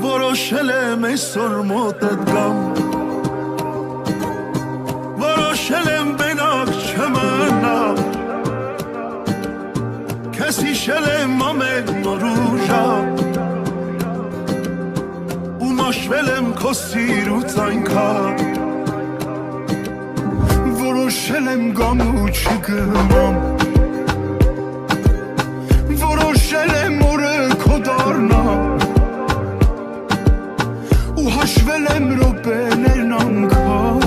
Որոշել եմ այսօր մոտդ գամ, որոշել եմ բենակ չմնամ, քեզ հիշել եմ ամեն նոր ու ժամ, ու մաշվել եմ քո սիրուց այնքան, որոշել եմ գամ ու չգնամ, որոշել եմ օրը քո դառնամ, հաշվել եմ րոպեներն անգամ,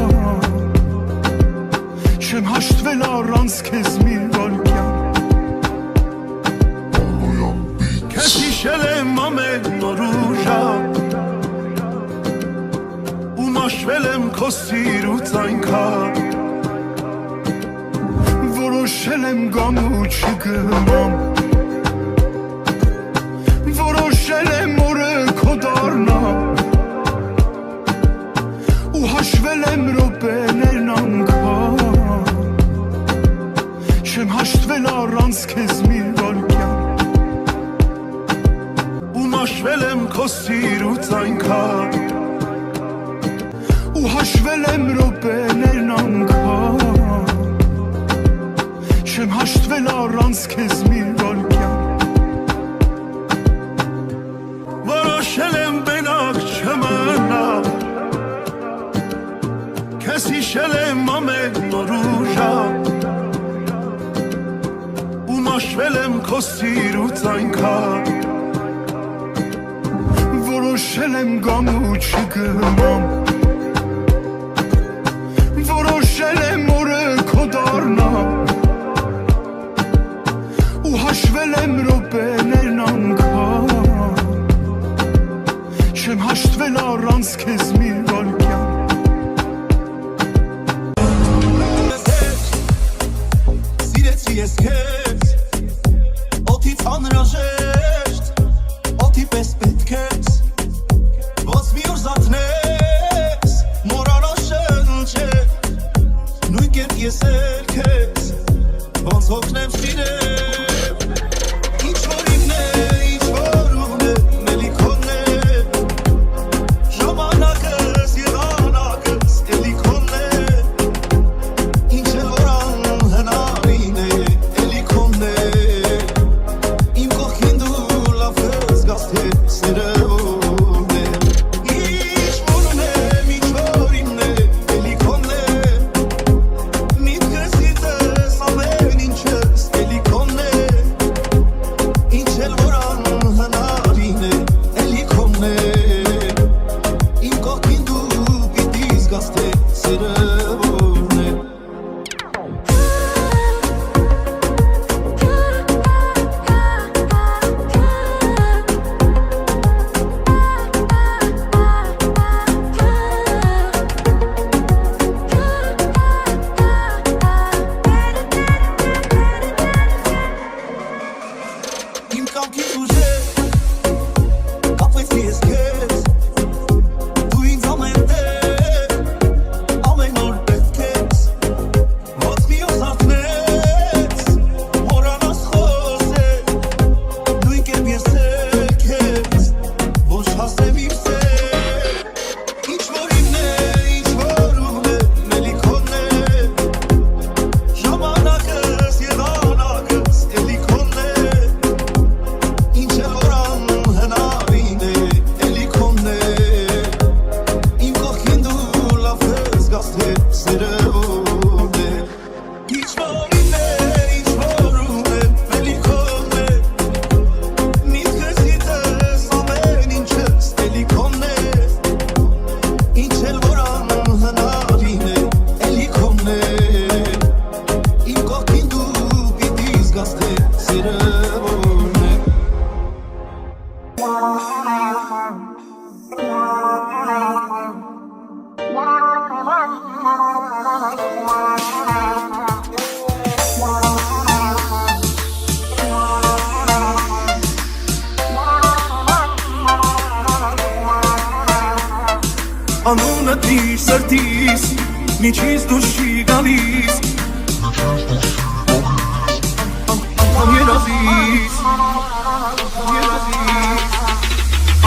չեմ հաշտվել առանց քեզ մի վայրկյան, քեզ հիշել եմ ամեն նոր ու ժամ, ու մաշվել եմ քո սիրուց այնքան, որոշել եմ գամ ու չգնամ, որոշել եմ օրը քո դառնամ, հաշվել եմ րոպեներն անգամ, չեմ հաշտվել առանց քեզ մի վայրկյան, ու մաշվել եմ քո սիրուց այնքան, ու հաշվել եմ րոպեներն անգամ, չեմ հաշտվել առանց քեզ մի վայրկյան, որոշել եմ բենակ չմնամ, քեզ հիշել եմ ամեն նոր ու ժամ, ու մաշվել եմ քո սիրուց այնքան, որոշել եմ գամ ու չգնամ, որոշել եմ օրը քո դառնամ, ու հաշվել եմ րոպեներն անգամ, չեմ հաշտվել առանց քեզ մի վայրկյան, Ես քեզ օդից անհրաժեշտ օդի պես պետք ես ոնց մի օր զարթնես մոռանալ շնչել նույն կերպ ես էլ քեզ ոնց հոգնեմ սիրել ինչ որ իմն է ինչ որ ուղն է մելի քոնն է ժամանակս եղանակս էլի քոնն է ինչ էլ որ անհնարին է Անունդ իր սրտիս միջից դուրս չի գալիս Երազիս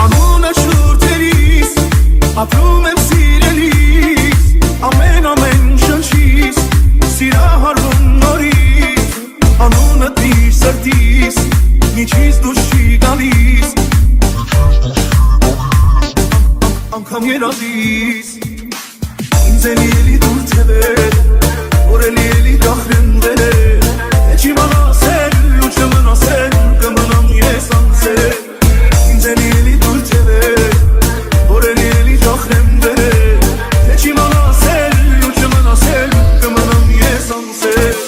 Անունը շուրջ անգամ երազիս ինձ էլի դուր թևեր որ էլի դախրենվել է Էչ իմանասել ու չմնասել կմնամ ես անձեր ինձ էլի դուր թևեր որ էլի դախրենվել է Էչ իմանասել ու չմնասել կմնամ ես անձեր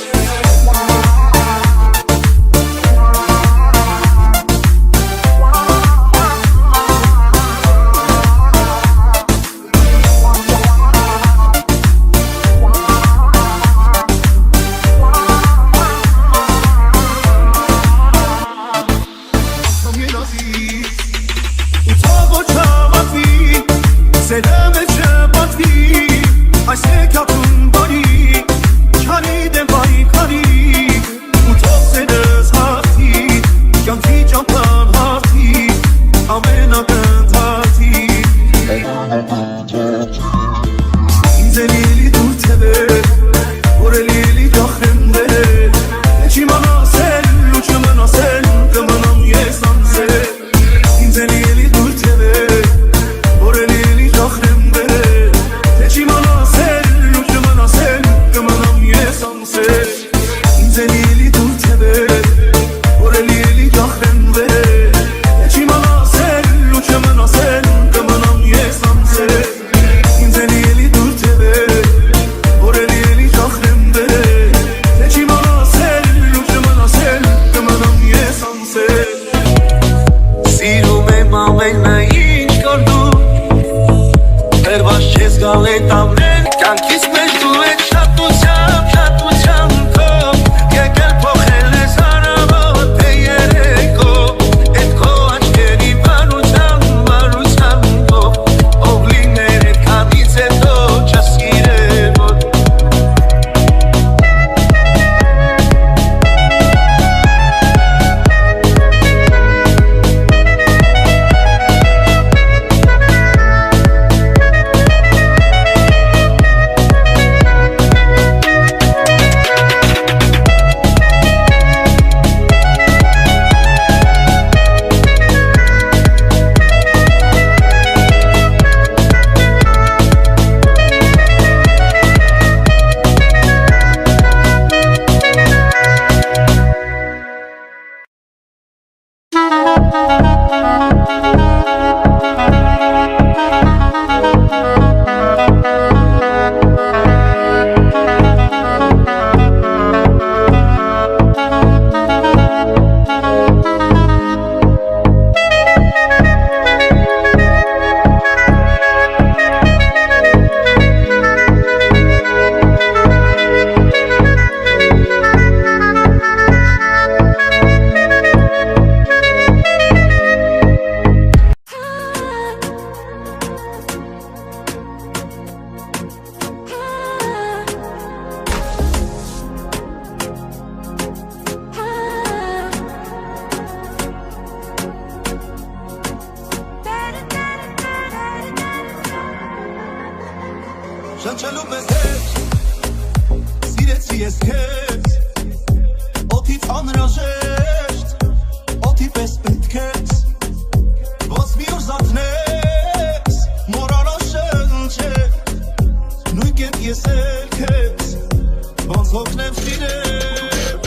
Շնչելու մեզ հետ Սիրեցի ես քեզ Օդից անհրաժեշտ Օդի պես պետք ես Ոնց մի օր զարթնես Մոռանալ շնչել Նույն կերպ ես էլ քեզ Ոնց հոգնեմ սիրել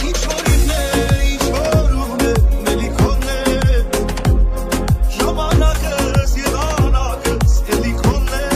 Ինչ որ ինն է, ինչ որ ուղն է Մելի քոնն է Ժամանակս, եղանակս Էլի քոնն է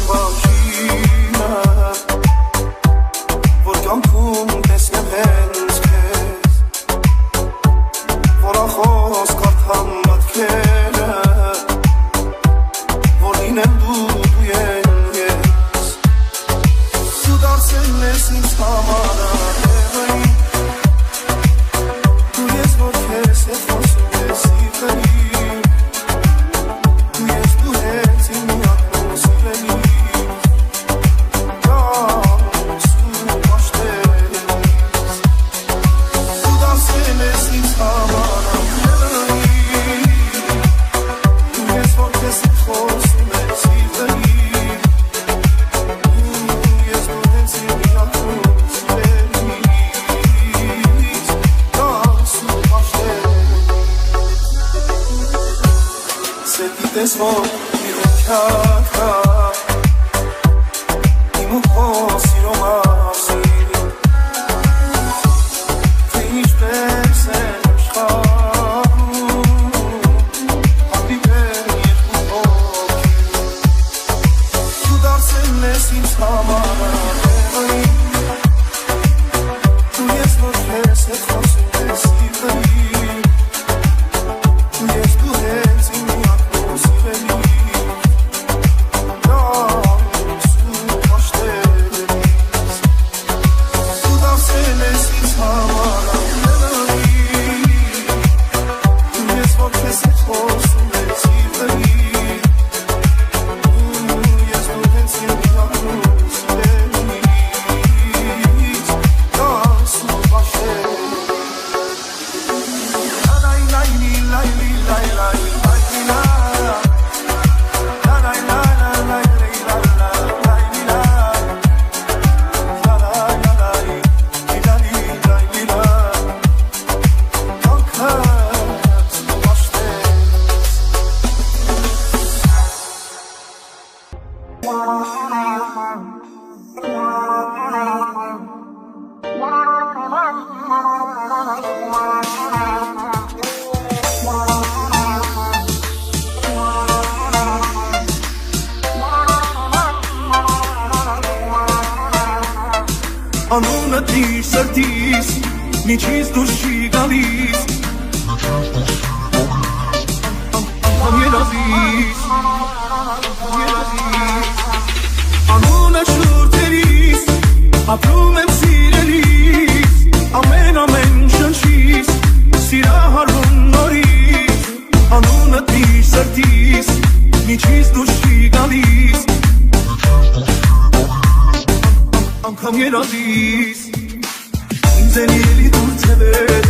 բաժինը որ կյանքում տեսնեմ հենց քեզ որ ախոս կարդամ մտքերը որ լինեմ դու են ես դու դարձել ես ինձ համար ահեղային դու ես որ քեզ հետ խոսում ես սիրտերին դու ես դու հենց իմ միակն սիրելի This one, you can't Imo posi romasi Finish persen shkaru Adi benir utoki Tu darsen nesim samara nevai Tu yes no keset khosim besivai Tu yes tu hensi mi Անունը դիր սրտիս, միջից դուրս չի գալիս Անգամ երազիս Անունը շուրթերիս, ապրում եմ սիրելիս Ամեն շնչիս, սիրահարվում նորից Անունը դիր սրտիս, միջից դուրս չի գալիս Անգամ երազիս Ինձ են ելի դուր թևեր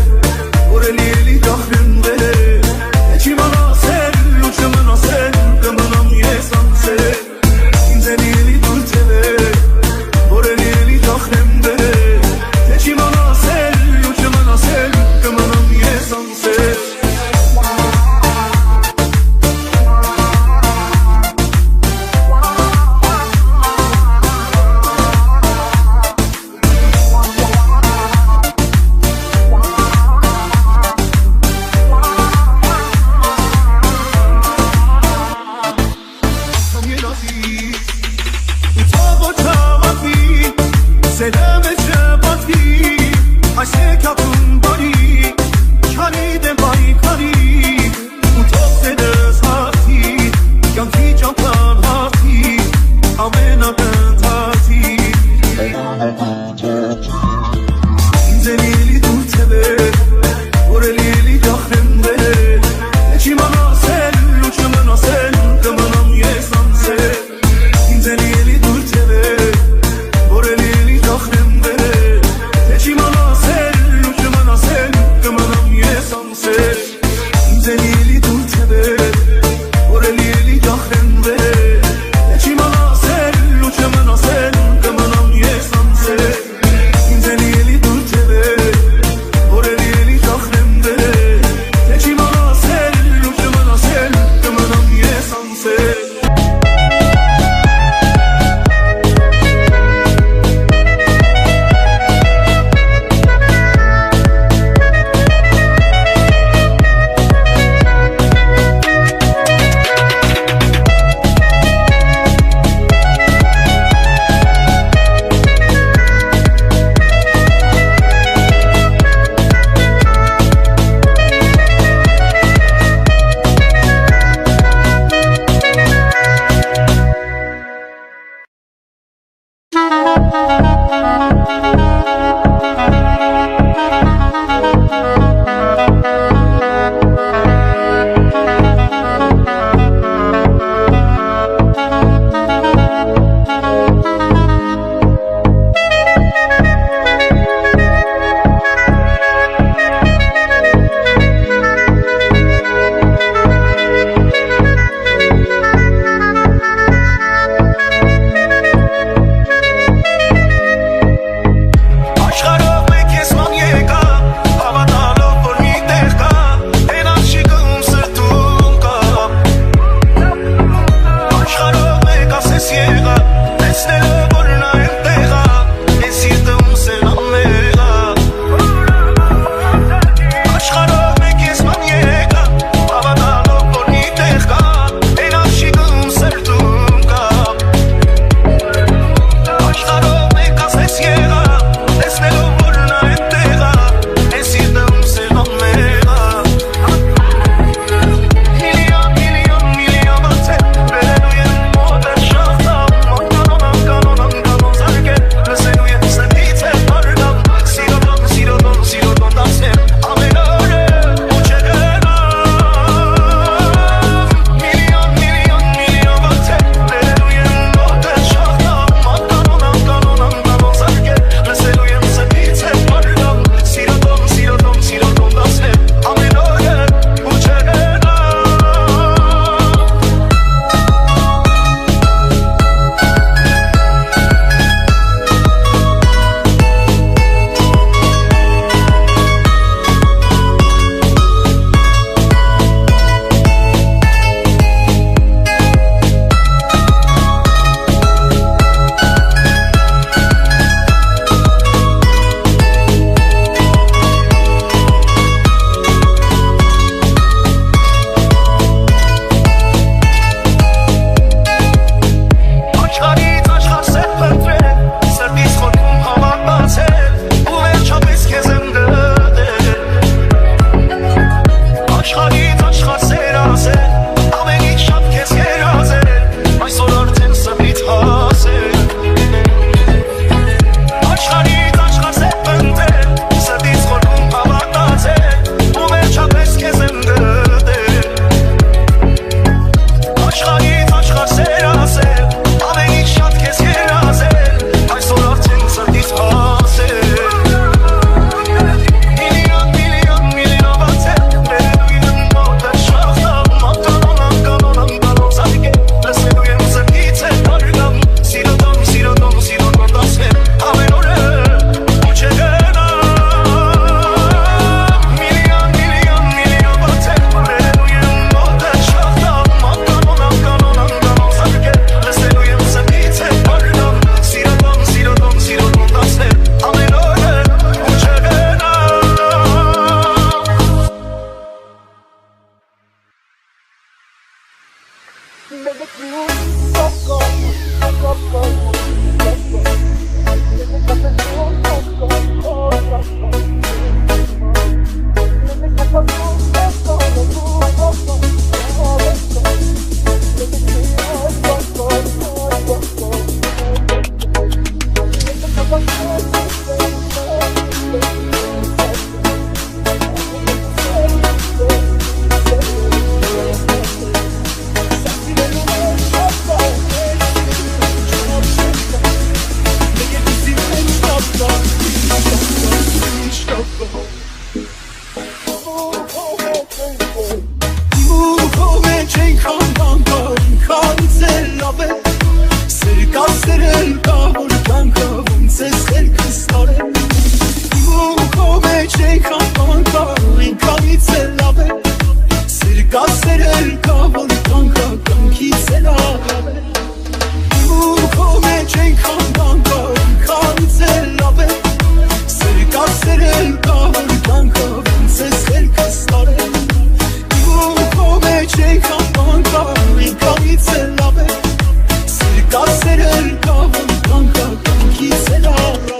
մեջ այնքան բան կա, ինքանից էլ լավ է Սերկասերել կա, որ կյանքը ոնց ես խելքս տարել Իմ քո մեջ այնքան բան կա, ինքանից էլ լավ է Սերկասերել կա, որ կյանքը կյանքից էլ լավ է Իմ քո մեջ այնքան բան կա, ինքանից էլ լավ է Սերկասերել կա, որ կյանքը ոնց ես խելքս տարել Չեքան բան կա, ինքանից էլ լավ է Սերկասերել կա, որ կյանքը կյանքից էլ լավ է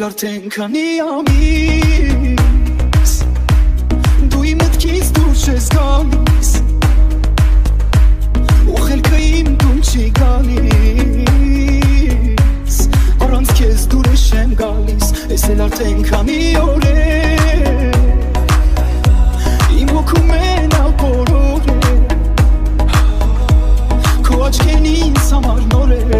Էլ արդեն քանի ամիս Դու իմ մտքից դուրս ես գալիս Ու խելքը իմ դուն չի գալիս Առանց քեզ դուրս չեմ գալիս Ես էլ արդեն քանի օր է Իմ հոգում մենակ բոլոր է Քո աչքերն ինձ համար նոր է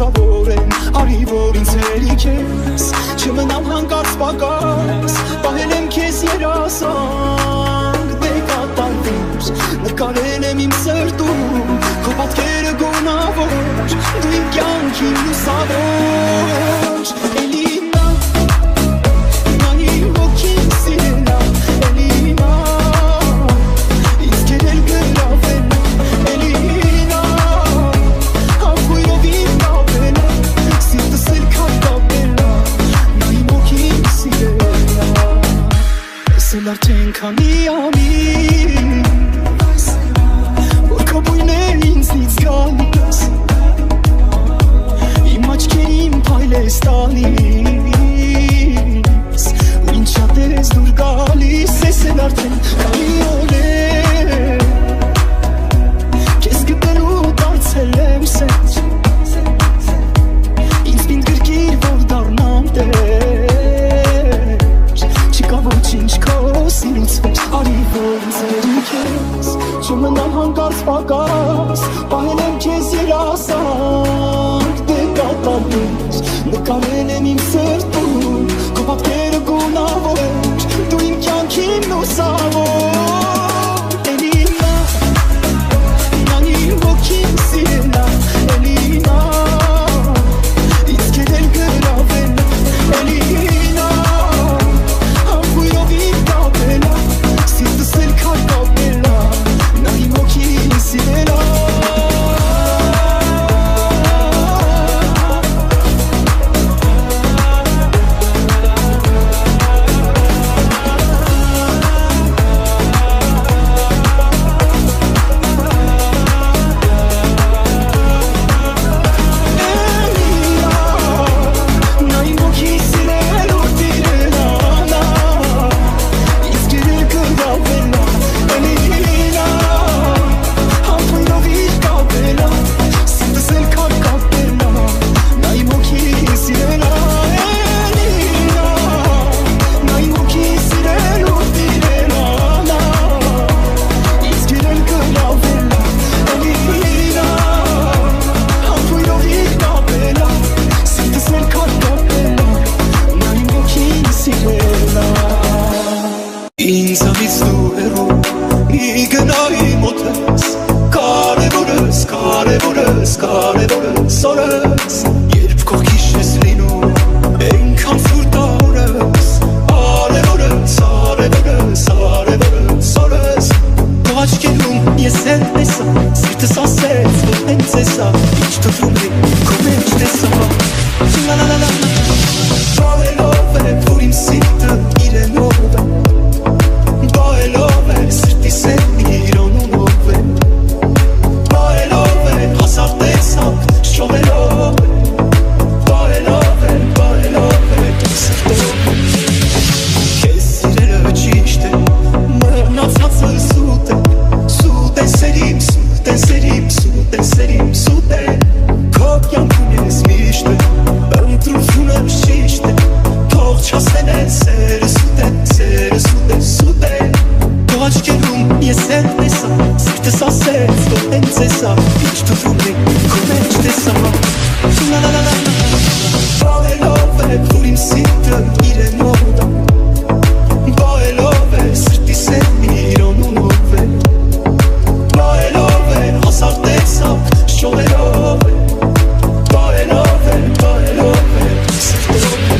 Արի որ ինձ հերիք ես Չմնամ հանկարծ պակաս Պահել եմ քեզ երասանք Դե կատանքուր Նկարել եմ իմ սրտում Քո պատկերը գոնավոր Դու իմ կյանքին լուսավոր Էլի նա Նա իմ հոգին սիրելա Էլի նա Ինձ կերել գրավել Էլի նա Հապույրով իմ կապելա Էլ արդեն քանի ամիս Որ քո բույնն ինձնից գալիս Իմ աչքերին փայլ ես տալիս Ու ինչ շատ ես դուր գալիս Ես էլ արդեն քանի օր է Քեզ գտելու դարձել եմ սեջ Ինձ պինդ գրկիր որ դառնամ տեր Չկա ոչինչ քո սիրուցվեց Արի որ ինձ հերիք ես Չմնամ հանկարծ պակաս Պահել եմ քեզ երասանք Դե կատանքուր Նկարել եմ իմ սրտում Քո պատկերը գունավոր Դու իմ կյանքին լուսավոր Էլի նա Նա իմ հոգին սիրելա Էլի նա Ինձ կերել գրավել Էլի նա Հապույրով իմ կապելա Սիրտս էլ քար կապելա Նա իմ հոգին սիրելա սորս երբ կողքիշ ես լինում այնքան սուրտ օրս արևորս արևորս արևորս սորս քո աչքերում ես էլ տեսա սիրտս ասեց որ հենց էսա ինչ թվում է քո մեջ տեսա la la la la Boelove որ իմ սիրտը իրենով է Boelove սրտի սերնի իրոնունով է Boelove հազար տեսակ շողերով է Boelove սրտով Քեզ սիրելը ճիշտ է մնացածը սուտ է Սուտ է սերիմ, սուտ է սերիմ, սուտ է սերիմ, սուտ է Քո կյանքում ես միշտ է Ընտրությունը շիշտ է Թող չասեն սերը սուտ է, սերը սուտ է, սուտ է Քո աչքերում ես էլ տեսա Սիրտս ասեց որ հենց էսա Ինչ թվում է քո մեջ տեսա La la la la Boelove որ իմ սիրտը իրենով է Boelove սրտի սերնի իրոնունով է Boelove հազար տեսակ շողերով է Boelove սրտով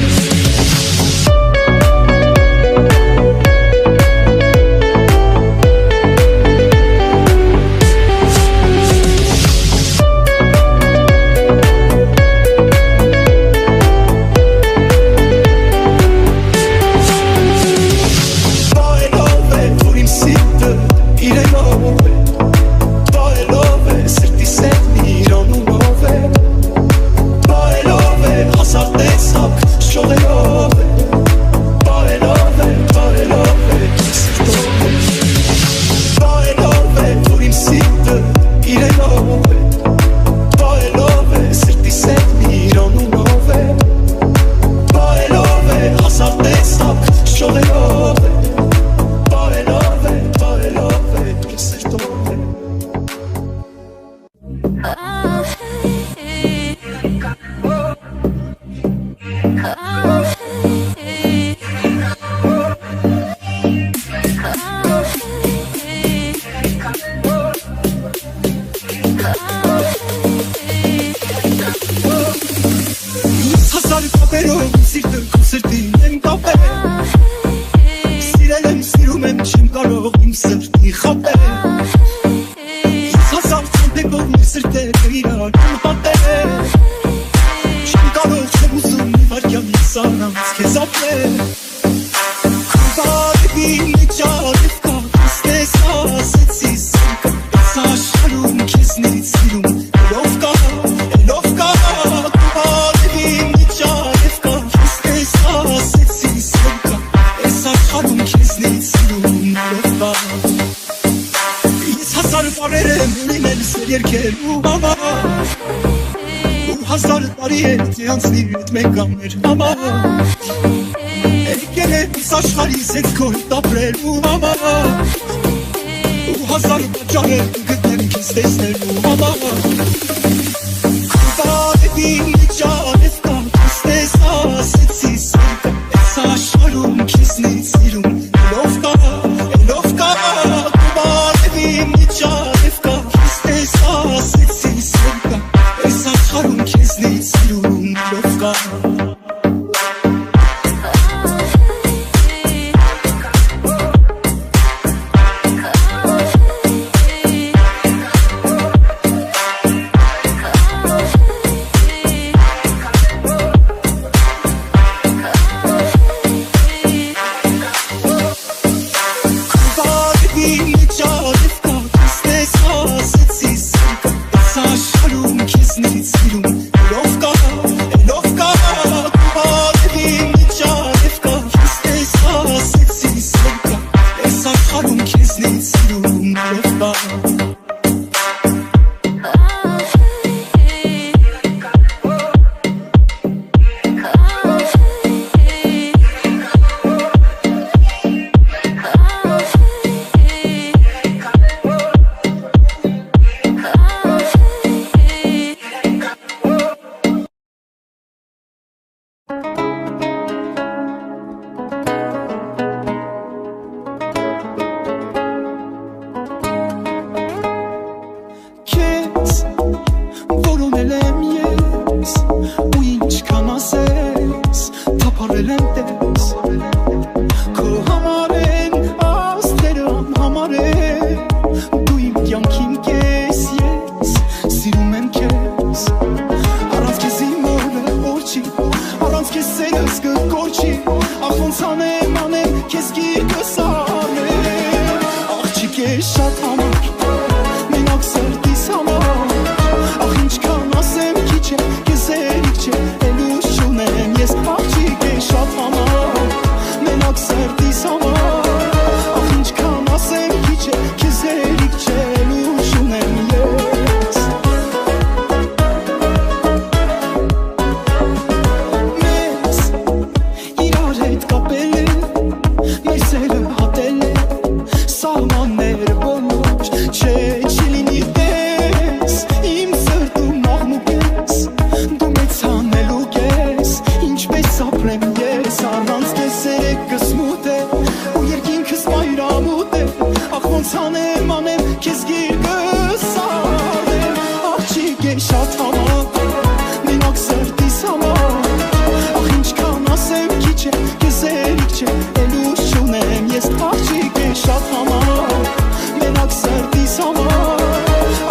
սրտիս համար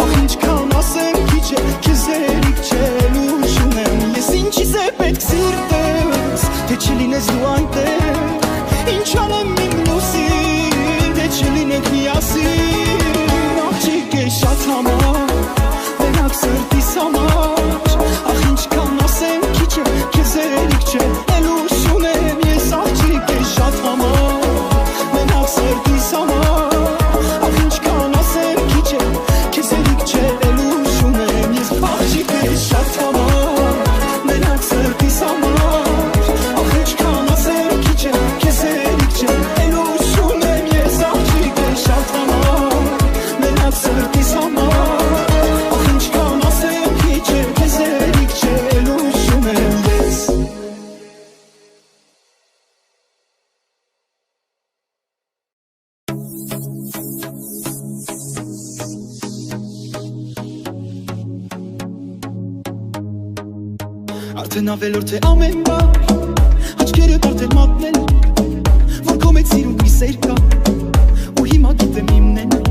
Ախ ինչքան ասեմ քիչ է քեզ երիք չէ լույս ունեմ Ես ինչիս է պետք սիրտես թե չլինես դու այնտեղ Ինչ անեմ իմ լուսին թե չլինենք միասին Աղջիկ է շատ համար մենակ սրտիս համար Ախ ինչքան ասեմ քիչ է քեզ երիք չէ լույս ունեմ Ես աղջիկ է շատ համար մենակ սրտիս համար Ախ ինչքան ասեմ քիչ է քեզ երիք չէ լույս ունեմ Ես աղջիկ է շատ համար մենակ սրտիս համար Ախ ինչքան ասեմ քիչ է քեզ երիք չէ լույս ունեմ Ես աղջիկ է շատ համար մենակ սրտիս համար Ախ ինչքան ասեմ քիչ է քեզ երիք չէ լույս ունեմ Ես Արդեն ավելորդ է ամեն բար Աչքերդ արդեն մատնել Որ քո մեջ սիրուն մի սեր կա Ու հիմա գիտեմ իմն են